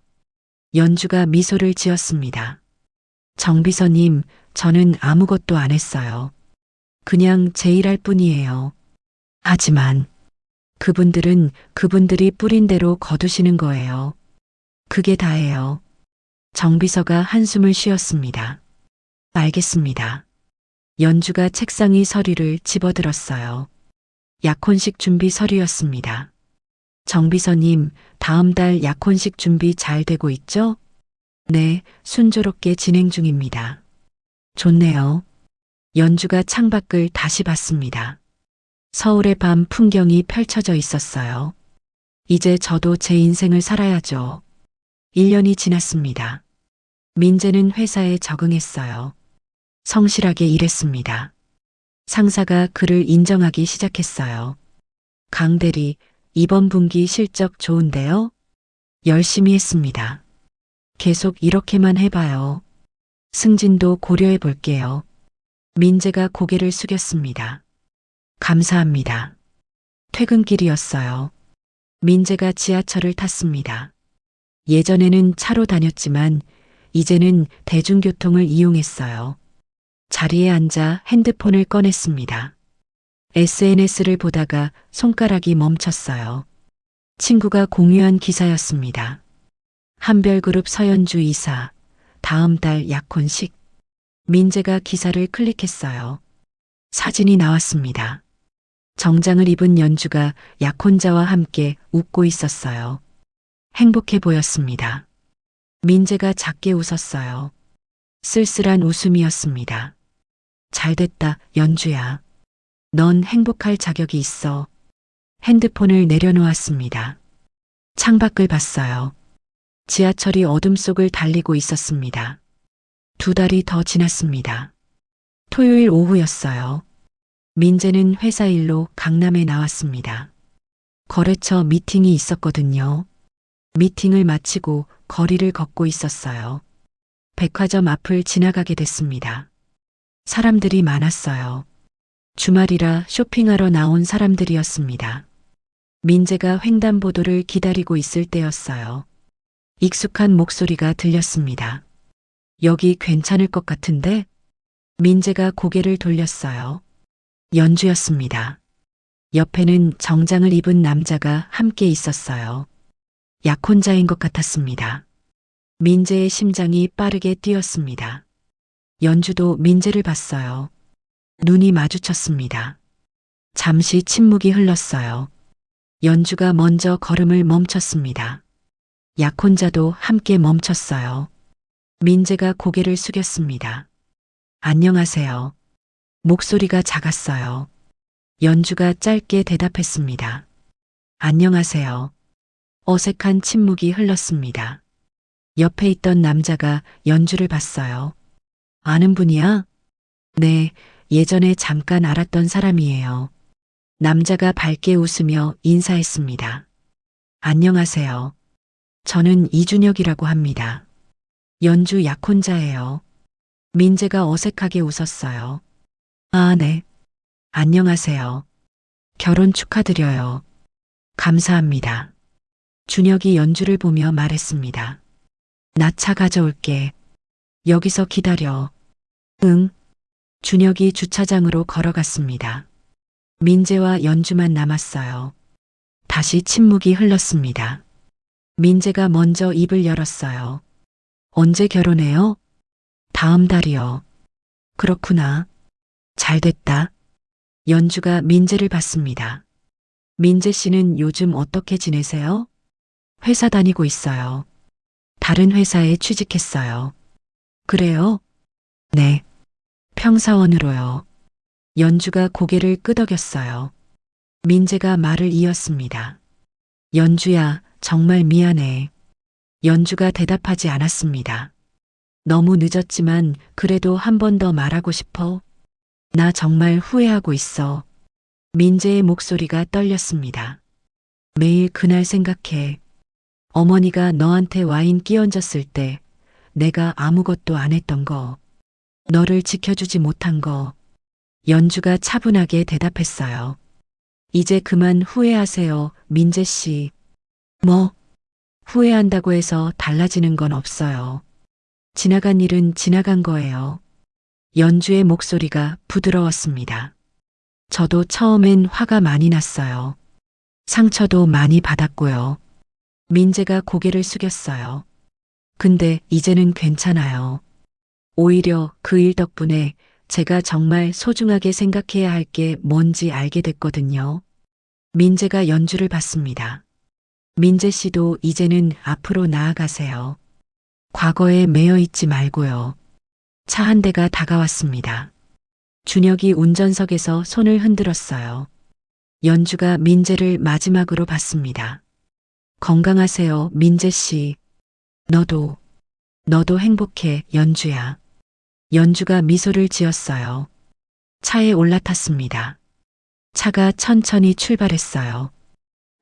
연주가 미소를 지었습니다. 정비서님, 저는 아무것도 안 했어요. 그냥 제 일할 뿐이에요. 하지만 그분들은 그분들이 뿌린 대로 거두시는 거예요. 그게 다예요. 정비서가 한숨을 쉬었습니다. 알겠습니다. 연주가 책상 위 서류를 집어들었어요. 약혼식 준비 서류였습니다. 정비서님, 다음 달 약혼식 준비 잘 되고 있죠? 네, 순조롭게 진행 중입니다. 좋네요. 연주가 창밖을 다시 봤습니다. 서울의 밤 풍경이 펼쳐져 있었어요. 이제 저도 제 인생을 살아야죠. 1년이 지났습니다. 민재는 회사에 적응했어요. 성실하게 일했습니다. 상사가 그를 인정하기 시작했어요. 강 대리, 이번 분기 실적 좋은데요? 열심히 했습니다. 계속 이렇게만 해봐요. 승진도 고려해 볼게요. 민재가 고개를 숙였습니다. 감사합니다. 퇴근길이었어요. 민재가 지하철을 탔습니다. 예전에는 차로 다녔지만 이제는 대중교통을 이용했어요. 자리에 앉아 핸드폰을 꺼냈습니다. SNS를 보다가 손가락이 멈췄어요. 친구가 공유한 기사였습니다. 한별그룹 서연주 이사, 다음 달 약혼식. 민재가 기사를 클릭했어요. 사진이 나왔습니다. 정장을 입은 연주가 약혼자와 함께 웃고 있었어요. 행복해 보였습니다. 민재가 작게 웃었어요. 쓸쓸한 웃음이었습니다. 잘됐다, 연주야. 넌 행복할 자격이 있어. 핸드폰을 내려놓았습니다. 창밖을 봤어요. 지하철이 어둠 속을 달리고 있었습니다. 2달이 더 지났습니다. 토요일 오후였어요. 민재는 회사 일로 강남에 나왔습니다. 거래처 미팅이 있었거든요. 미팅을 마치고 거리를 걷고 있었어요. 백화점 앞을 지나가게 됐습니다. 사람들이 많았어요. 주말이라 쇼핑하러 나온 사람들이었습니다. 민재가 횡단보도를 기다리고 있을 때였어요. 익숙한 목소리가 들렸습니다. 여기 괜찮을 것 같은데? 민재가 고개를 돌렸어요. 연주였습니다. 옆에는 정장을 입은 남자가 함께 있었어요. 약혼자인 것 같았습니다. 민재의 심장이 빠르게 뛰었습니다. 연주도 민재를 봤어요. 눈이 마주쳤습니다. 잠시 침묵이 흘렀어요. 연주가 먼저 걸음을 멈췄습니다. 약혼자도 함께 멈췄어요. 민재가 고개를 숙였습니다. 안녕하세요. 목소리가 작았어요. 연주가 짧게 대답했습니다. 안녕하세요. 어색한 침묵이 흘렀습니다. 옆에 있던 남자가 연주를 봤어요. 아는 분이야? 네, 예전에 잠깐 알았던 사람이에요. 남자가 밝게 웃으며 인사했습니다. 안녕하세요. 저는 이준혁이라고 합니다. 연주 약혼자예요. 민재가 어색하게 웃었어요. 아, 네. 안녕하세요. 결혼 축하드려요. 감사합니다. 준혁이 연주를 보며 말했습니다. 나 차 가져올게. 여기서 기다려. 응. 준혁이 주차장으로 걸어갔습니다. 민재와 연주만 남았어요. 다시 침묵이 흘렀습니다. 민재가 먼저 입을 열었어요. 언제 결혼해요? 다음 달이요. 그렇구나. 잘됐다. 연주가 민재를 봤습니다. 민재 씨는 요즘 어떻게 지내세요? 회사 다니고 있어요. 다른 회사에 취직했어요. 그래요? 네. 평사원으로요. 연주가 고개를 끄덕였어요. 민재가 말을 이었습니다. 연주야, 정말 미안해. 연주가 대답하지 않았습니다. 너무 늦었지만 그래도 한 번 더 말하고 싶어. 나 정말 후회하고 있어. 민재의 목소리가 떨렸습니다. 매일 그날 생각해. 어머니가 너한테 와인 끼얹었을 때 내가 아무것도 안 했던 거. 너를 지켜주지 못한 거. 연주가 차분하게 대답했어요. 이제 그만 후회하세요, 민재 씨. 뭐? 후회한다고 해서 달라지는 건 없어요. 지나간 일은 지나간 거예요. 연주의 목소리가 부드러웠습니다. 저도 처음엔 화가 많이 났어요. 상처도 많이 받았고요. 민재가 고개를 숙였어요. 근데 이제는 괜찮아요. 오히려 그 일 덕분에 제가 정말 소중하게 생각해야 할 게 뭔지 알게 됐거든요. 민재가 연주를 봤습니다. 민재 씨도 이제는 앞으로 나아가세요. 과거에 매여 있지 말고요. 차 한 대가 다가왔습니다. 준혁이 운전석에서 손을 흔들었어요. 연주가 민재를 마지막으로 봤습니다. 건강하세요, 민재 씨. 너도 행복해, 연주야. 연주가 미소를 지었어요. 차에 올라탔습니다. 차가 천천히 출발했어요.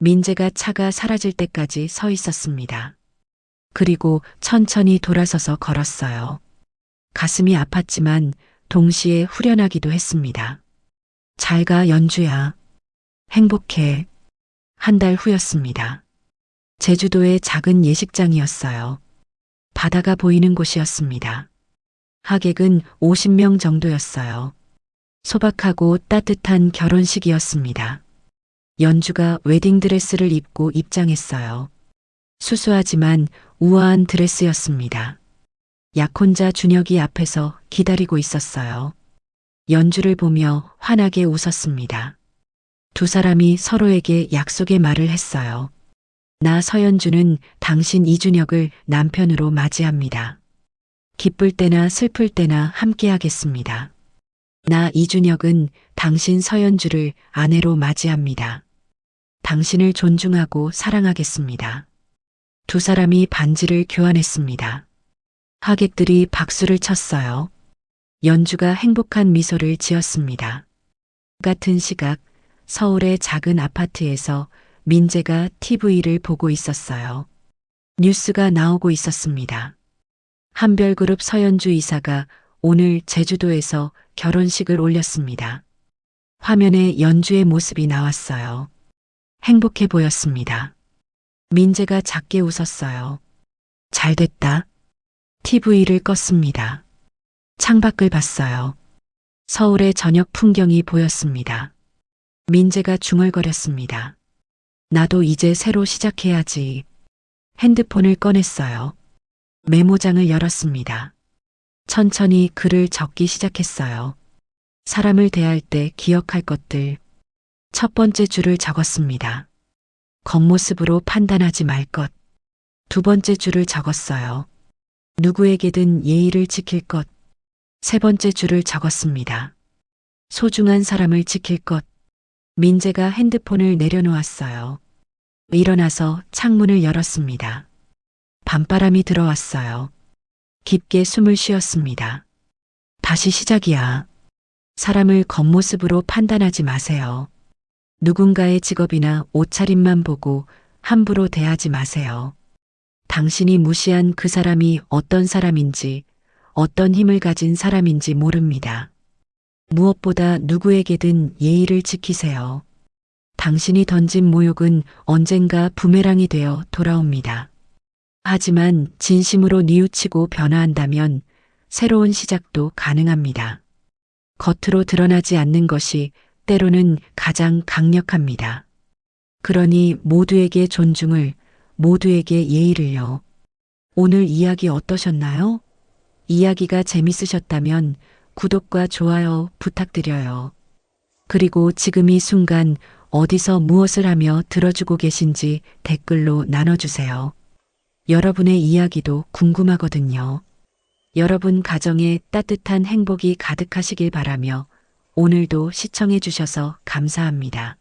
민재가 차가 사라질 때까지 서 있었습니다. 그리고 천천히 돌아서서 걸었어요. 가슴이 아팠지만 동시에 후련하기도 했습니다. 잘 가, 연주야. 행복해. 한 달 후였습니다. 제주도의 작은 예식장이었어요. 바다가 보이는 곳이었습니다. 하객은 50명 정도였어요. 소박하고 따뜻한 결혼식이었습니다. 연주가 웨딩드레스를 입고 입장했어요. 수수하지만 우아한 드레스였습니다. 약혼자 준혁이 앞에서 기다리고 있었어요. 연주를 보며 환하게 웃었습니다. 두 사람이 서로에게 약속의 말을 했어요. 나 서연주는 당신 이준혁을 남편으로 맞이합니다. 기쁠 때나 슬플 때나 함께 하겠습니다. 나 이준혁은 당신 서연주를 아내로 맞이합니다. 당신을 존중하고 사랑하겠습니다. 두 사람이 반지를 교환했습니다. 하객들이 박수를 쳤어요. 연주가 행복한 미소를 지었습니다. 같은 시각 서울의 작은 아파트에서 민재가 TV를 보고 있었어요. 뉴스가 나오고 있었습니다. 한별그룹 서연주 이사가 오늘 제주도에서 결혼식을 올렸습니다. 화면에 연주의 모습이 나왔어요. 행복해 보였습니다. 민재가 작게 웃었어요. 잘 됐다. TV를 껐습니다. 창밖을 봤어요. 서울의 저녁 풍경이 보였습니다. 민재가 중얼거렸습니다. 나도 이제 새로 시작해야지. 핸드폰을 꺼냈어요. 메모장을 열었습니다. 천천히 글을 적기 시작했어요. 사람을 대할 때 기억할 것들. 첫 번째 줄을 적었습니다. 겉모습으로 판단하지 말 것. 두 번째 줄을 적었어요. 누구에게든 예의를 지킬 것. 세 번째 줄을 적었습니다. 소중한 사람을 지킬 것. 민재가 핸드폰을 내려놓았어요. 일어나서 창문을 열었습니다. 밤바람이 들어왔어요. 깊게 숨을 쉬었습니다. 다시 시작이야. 사람을 겉모습으로 판단하지 마세요. 누군가의 직업이나 옷차림만 보고 함부로 대하지 마세요. 당신이 무시한 그 사람이 어떤 사람인지, 어떤 힘을 가진 사람인지 모릅니다. 무엇보다 누구에게든 예의를 지키세요. 당신이 던진 모욕은 언젠가 부메랑이 되어 돌아옵니다. 하지만 진심으로 뉘우치고 변화한다면 새로운 시작도 가능합니다. 겉으로 드러나지 않는 것이 때로는 가장 강력합니다. 그러니 모두에게 존중을, 모두에게 예의를요. 오늘 이야기 어떠셨나요? 이야기가 재밌으셨다면 구독과 좋아요 부탁드려요. 그리고 지금 이 순간 어디서 무엇을 하며 들어주고 계신지 댓글로 나눠주세요. 여러분의 이야기도 궁금하거든요. 여러분 가정에 따뜻한 행복이 가득하시길 바라며 오늘도 시청해 주셔서 감사합니다.